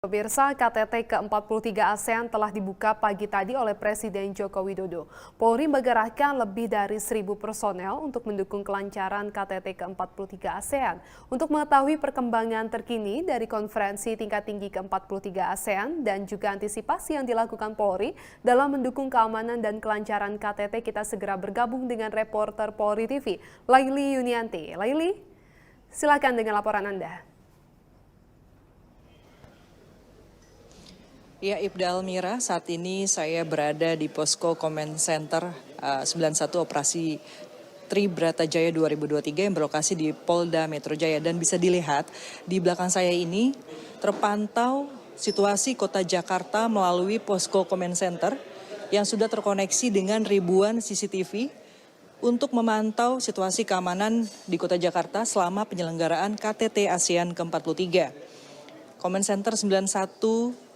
Pemirsa, KTT ke-43 ASEAN telah dibuka pagi tadi oleh Presiden Joko Widodo. Polri menggerahkan lebih dari 1.000 personel untuk mendukung kelancaran KTT ke-43 ASEAN. Untuk mengetahui perkembangan terkini dari konferensi tingkat tinggi ke-43 ASEAN dan juga antisipasi yang dilakukan Polri dalam mendukung keamanan dan kelancaran KTT, kita segera bergabung dengan reporter Polri TV, Laili Yunianti. Laili, silakan dengan laporan Anda. Ya, Ibda Almira, saat ini saya berada di Posko Command Center 91 Operasi Tribratajaya 2023 yang berlokasi di Polda Metro Jaya. Dan bisa dilihat di belakang saya ini terpantau situasi kota Jakarta melalui Posko Command Center yang sudah terkoneksi dengan ribuan CCTV untuk memantau situasi keamanan di kota Jakarta selama penyelenggaraan KTT ASEAN ke-43. Command Center 91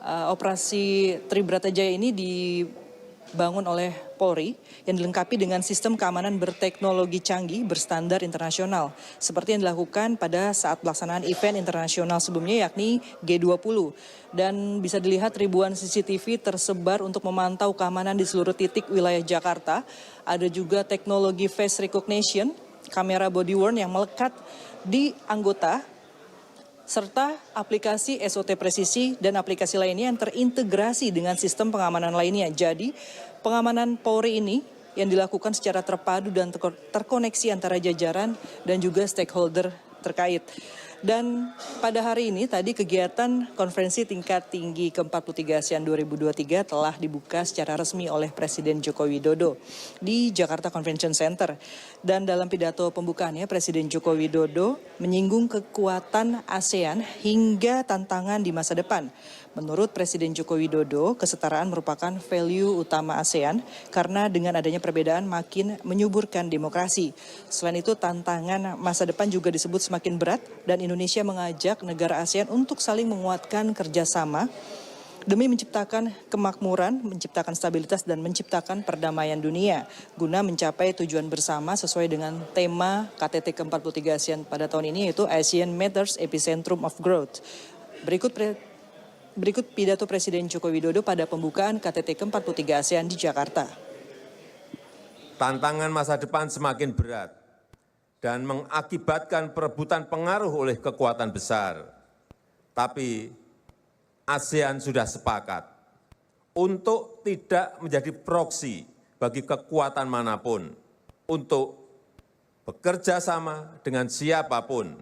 Operasi Tribratajaya ini dibangun oleh Polri yang dilengkapi dengan sistem keamanan berteknologi canggih berstandar internasional seperti yang dilakukan pada saat pelaksanaan event internasional sebelumnya yakni G20. Dan bisa dilihat ribuan CCTV tersebar untuk memantau keamanan di seluruh titik wilayah Jakarta. Ada juga teknologi face recognition, kamera body worn yang melekat di anggota, serta aplikasi SOT presisi dan aplikasi lainnya yang terintegrasi dengan sistem pengamanan lainnya. Jadi pengamanan Polri ini yang dilakukan secara terpadu dan terkoneksi antara jajaran dan juga stakeholder terkait. Dan pada hari ini tadi kegiatan konferensi tingkat tinggi ke-43 ASEAN 2023 telah dibuka secara resmi oleh Presiden Joko Widodo di Jakarta Convention Center. Dan dalam pidato pembukaannya Presiden Joko Widodo menyinggung kekuatan ASEAN hingga tantangan di masa depan. Menurut Presiden Joko Widodo, kesetaraan merupakan value utama ASEAN karena dengan adanya perbedaan makin menyuburkan demokrasi. Selain itu, tantangan masa depan juga disebut semakin berat dan Indonesia mengajak negara ASEAN untuk saling menguatkan kerjasama demi menciptakan kemakmuran, menciptakan stabilitas dan menciptakan perdamaian dunia guna mencapai tujuan bersama sesuai dengan tema KTT ke-43 ASEAN pada tahun ini, yaitu ASEAN Matters Epicentrum of Growth. Berikut pidato Presiden Joko Widodo pada pembukaan KTT ke-43 ASEAN di Jakarta. Tantangan masa depan semakin berat dan mengakibatkan perebutan pengaruh oleh kekuatan besar. Tapi ASEAN sudah sepakat untuk tidak menjadi proksi bagi kekuatan manapun, untuk bekerja sama dengan siapapun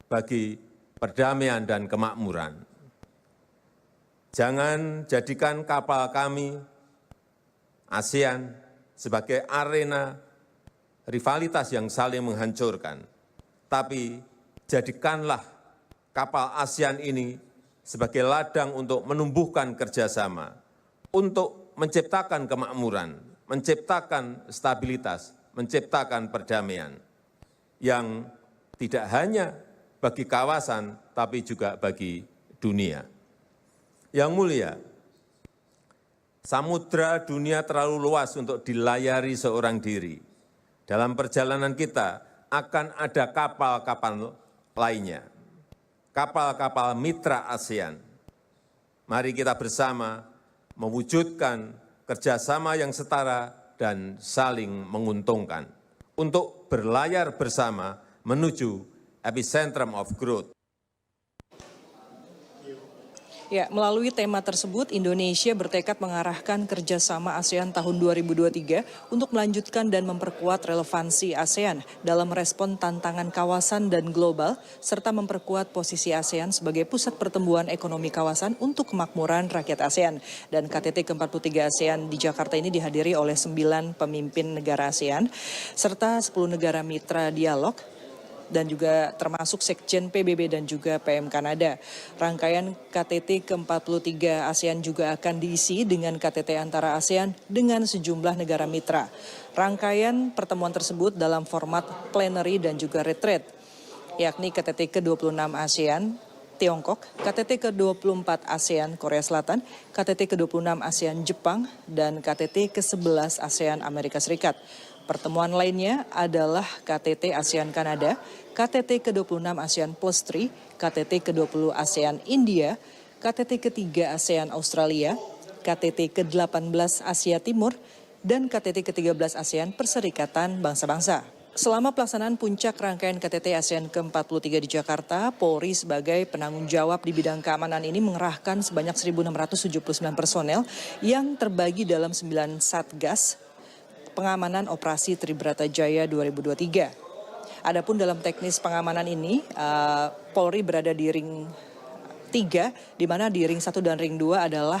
bagi perdamaian dan kemakmuran. Jangan jadikan kapal kami, ASEAN, sebagai arena rivalitas yang saling menghancurkan. Tapi jadikanlah kapal ASEAN ini sebagai ladang untuk menumbuhkan kerjasama, untuk menciptakan kemakmuran, menciptakan stabilitas, menciptakan perdamaian yang tidak hanya bagi kawasan, tapi juga bagi dunia. Yang mulia, samudra dunia terlalu luas untuk dilayari seorang diri. Dalam perjalanan kita akan ada kapal-kapal lainnya, kapal-kapal mitra ASEAN. Mari kita bersama mewujudkan kerjasama yang setara dan saling menguntungkan untuk berlayar bersama menuju epicentrum of growth. Ya, melalui tema tersebut, Indonesia bertekad mengarahkan kerjasama ASEAN tahun 2023 untuk melanjutkan dan memperkuat relevansi ASEAN dalam respon tantangan kawasan dan global, serta memperkuat posisi ASEAN sebagai pusat pertumbuhan ekonomi kawasan untuk kemakmuran rakyat ASEAN. Dan KTT ke-43 ASEAN di Jakarta ini dihadiri oleh 9 pemimpin negara ASEAN, serta 10 negara mitra dialog, dan juga termasuk Sekjen PBB dan juga PM Kanada. Rangkaian KTT ke-43 ASEAN juga akan diisi dengan KTT antara ASEAN dengan sejumlah negara mitra. Rangkaian pertemuan tersebut dalam format plenary dan juga retreat, yakni KTT ke-26 ASEAN Tiongkok, KTT ke-24 ASEAN Korea Selatan, KTT ke-26 ASEAN Jepang, dan KTT ke-11 ASEAN Amerika Serikat. Pertemuan lainnya adalah KTT ASEAN Kanada, KTT ke-26 ASEAN Plus 3, KTT ke-20 ASEAN India, KTT ketiga ASEAN Australia, KTT ke-18 Asia Timur, dan KTT ke-13 ASEAN Perserikatan Bangsa-Bangsa. Selama pelaksanaan puncak rangkaian KTT ASEAN ke-43 di Jakarta, Polri sebagai penanggung jawab di bidang keamanan ini mengerahkan sebanyak 1.679 personel yang terbagi dalam 9 satgas pengamanan operasi Tribrata Jaya 2023. Adapun dalam teknis pengamanan ini, Polri berada di ring 3, di mana di ring 1 dan ring 2 adalah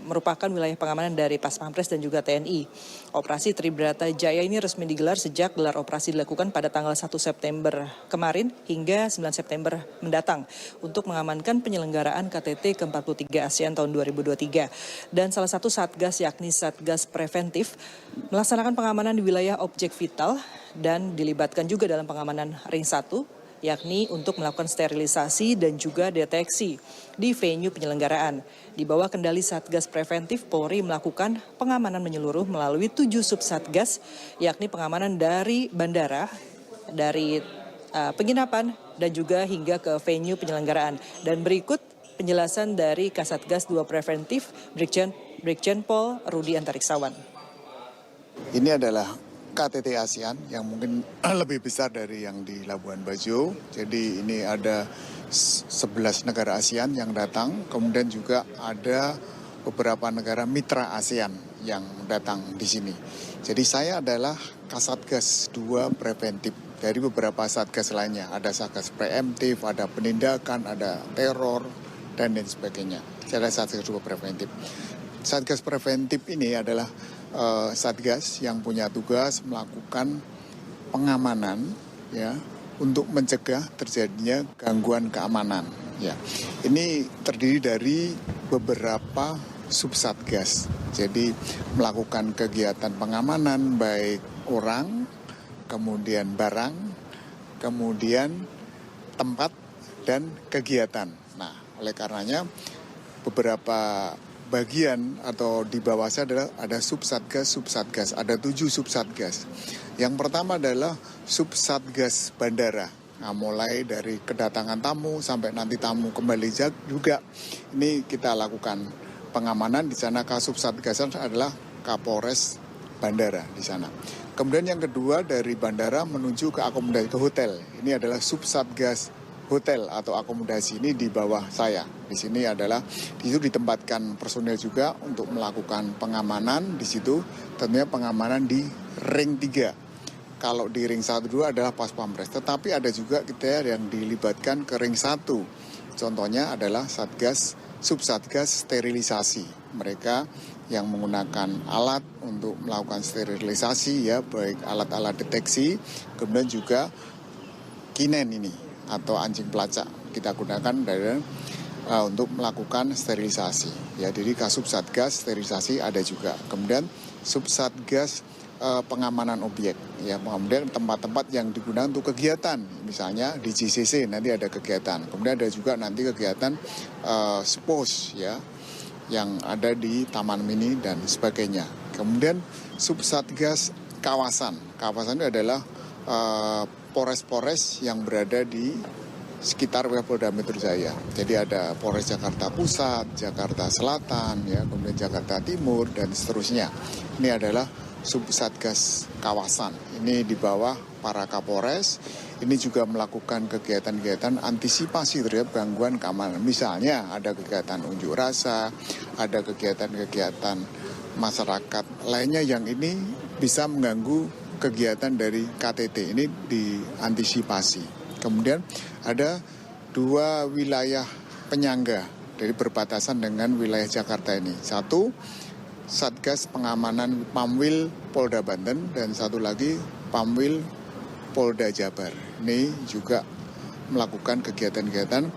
merupakan wilayah pengamanan dari Paspampres dan juga TNI. Operasi Tribrata Jaya ini resmi digelar sejak gelar operasi dilakukan pada tanggal 1 September kemarin hingga 9 September mendatang untuk mengamankan penyelenggaraan KTT ke-43 ASEAN tahun 2023. Dan salah satu satgas yakni Satgas Preventif melaksanakan pengamanan di wilayah objek vital dan dilibatkan juga dalam pengamanan ring 1, yakni untuk melakukan sterilisasi dan juga deteksi di venue penyelenggaraan. Di bawah kendali Satgas Preventif, Polri melakukan pengamanan menyeluruh melalui 7 subsatgas, yakni pengamanan dari bandara, dari penginapan, dan juga hingga ke venue penyelenggaraan. Dan berikut penjelasan dari Kasatgas 2 Preventif, Brigjen Pol Rudi Antariksawan. Ini adalah KTT ASEAN yang mungkin lebih besar dari yang di Labuan Bajo. Jadi ini ada 11 negara ASEAN yang datang, kemudian juga ada beberapa negara mitra ASEAN yang datang di sini. Jadi saya adalah Kasatgas 2 Preventif dari beberapa satgas lainnya. Ada satgas preemptif, ada penindakan, ada teror, dan lain sebagainya. Saya adalah Satgas 2 Preventif. Satgas Preventif ini adalah satgas yang punya tugas melakukan pengamanan ya untuk mencegah terjadinya gangguan keamanan ya. Ini terdiri dari beberapa subsatgas. Jadi melakukan kegiatan pengamanan baik orang, kemudian barang, kemudian tempat dan kegiatan. Nah, oleh karenanya beberapa bagian atau di bawah saya adalah ada subsatgas, ada 7 subsatgas. Yang pertama adalah subsatgas bandara. Nah, mulai dari kedatangan tamu sampai nanti tamu kembali juga, ini kita lakukan pengamanan di sana. Kasubsatgas adalah Kapolres bandara di sana. Kemudian yang kedua dari bandara menuju ke akomodasi ke hotel. Ini adalah subsatgas hotel atau akomodasi, ini di bawah saya. Di sini adalah di situ ditempatkan personel juga untuk melakukan pengamanan di situ, tentunya pengamanan di ring 3. Kalau di ring 1 2 adalah Paspampres, tetapi ada juga kita yang dilibatkan ke ring 1. Contohnya adalah subsatgas sterilisasi. Mereka yang menggunakan alat untuk melakukan sterilisasi ya, baik alat-alat deteksi, kemudian juga kinen ini atau anjing pelacak kita gunakan untuk melakukan sterilisasi. Ya, jadi kasubsatgas sterilisasi ada juga. Kemudian subsatgas pengamanan objek. Ya, kemudian tempat-tempat yang digunakan untuk kegiatan, misalnya di JCC nanti ada kegiatan. Kemudian ada juga nanti kegiatan spos ya, yang ada di Taman Mini dan sebagainya. Kemudian subsatgas kawasan. Kawasan itu adalah Polres-Polres yang berada di sekitar Polda Metro Jaya. Jadi ada Polres Jakarta Pusat, Jakarta Selatan, ya, kemudian Jakarta Timur, dan seterusnya. Ini adalah subsatgas kawasan. Ini di bawah para Kapolres. Ini juga melakukan kegiatan-kegiatan antisipasi terhadap gangguan keamanan. Misalnya ada kegiatan unjuk rasa, ada kegiatan-kegiatan masyarakat lainnya yang ini bisa mengganggu kegiatan dari KTT, ini diantisipasi. Kemudian ada 2 wilayah penyangga dari berbatasan dengan wilayah Jakarta ini. Satu, Satgas Pengamanan Pamwil Polda Banten, dan satu lagi Pamwil Polda Jabar. Ini juga melakukan kegiatan-kegiatan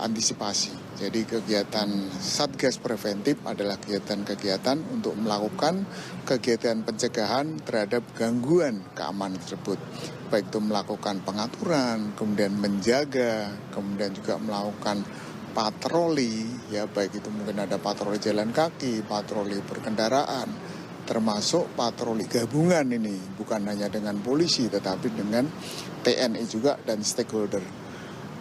antisipasi. Jadi kegiatan Satgas Preventif adalah kegiatan-kegiatan untuk melakukan kegiatan pencegahan terhadap gangguan keamanan tersebut. Baik itu melakukan pengaturan, kemudian menjaga, kemudian juga melakukan patroli, ya baik itu mungkin ada patroli jalan kaki, patroli berkendaraan, termasuk patroli gabungan ini, bukan hanya dengan polisi tetapi dengan TNI juga dan stakeholder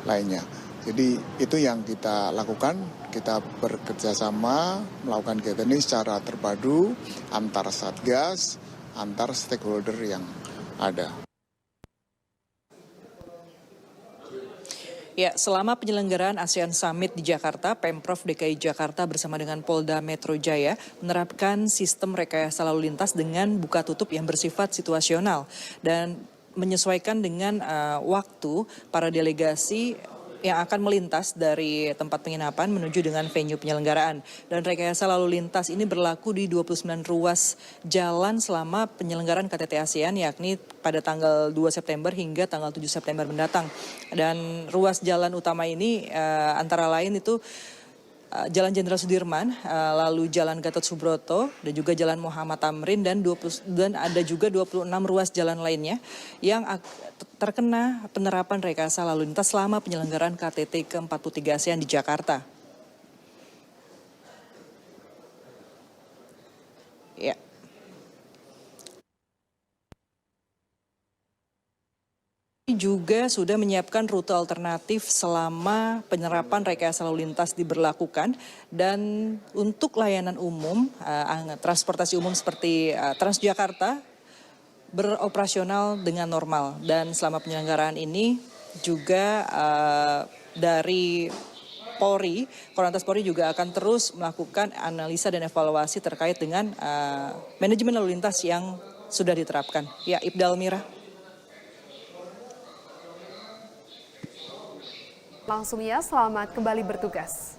lainnya. Jadi itu yang kita lakukan, kita bekerja sama melakukan kegiatan ini secara terpadu antar satgas, antar stakeholder yang ada. Ya, selama penyelenggaraan ASEAN Summit di Jakarta, Pemprov DKI Jakarta bersama dengan Polda Metro Jaya menerapkan sistem rekayasa lalu lintas dengan buka tutup yang bersifat situasional dan menyesuaikan dengan waktu para delegasi yang akan melintas dari tempat penginapan menuju dengan venue penyelenggaraan. Dan rekayasa lalu lintas ini berlaku di 29 ruas jalan selama penyelenggaraan KTT ASEAN, yakni pada tanggal 2 September hingga tanggal 7 September mendatang. Dan ruas jalan utama ini antara lain itu Jalan Jenderal Sudirman, lalu Jalan Gatot Subroto, dan juga Jalan Muhammad Tamrin, dan ada juga 26 ruas jalan lainnya yang terkena penerapan rekayasa lalu lintas selama penyelenggaraan KTT ke-43 ASEAN di Jakarta. Ya. Juga sudah menyiapkan rute alternatif selama penerapan rekayasa lalu lintas diberlakukan, dan untuk layanan umum, transportasi umum seperti Transjakarta beroperasional dengan normal, dan selama penyelenggaraan ini juga dari Polri, Korlantas Polri juga akan terus melakukan analisa dan evaluasi terkait dengan manajemen lalu lintas yang sudah diterapkan. Ya, Ibda Almira. Langsung ya, selamat kembali bertugas.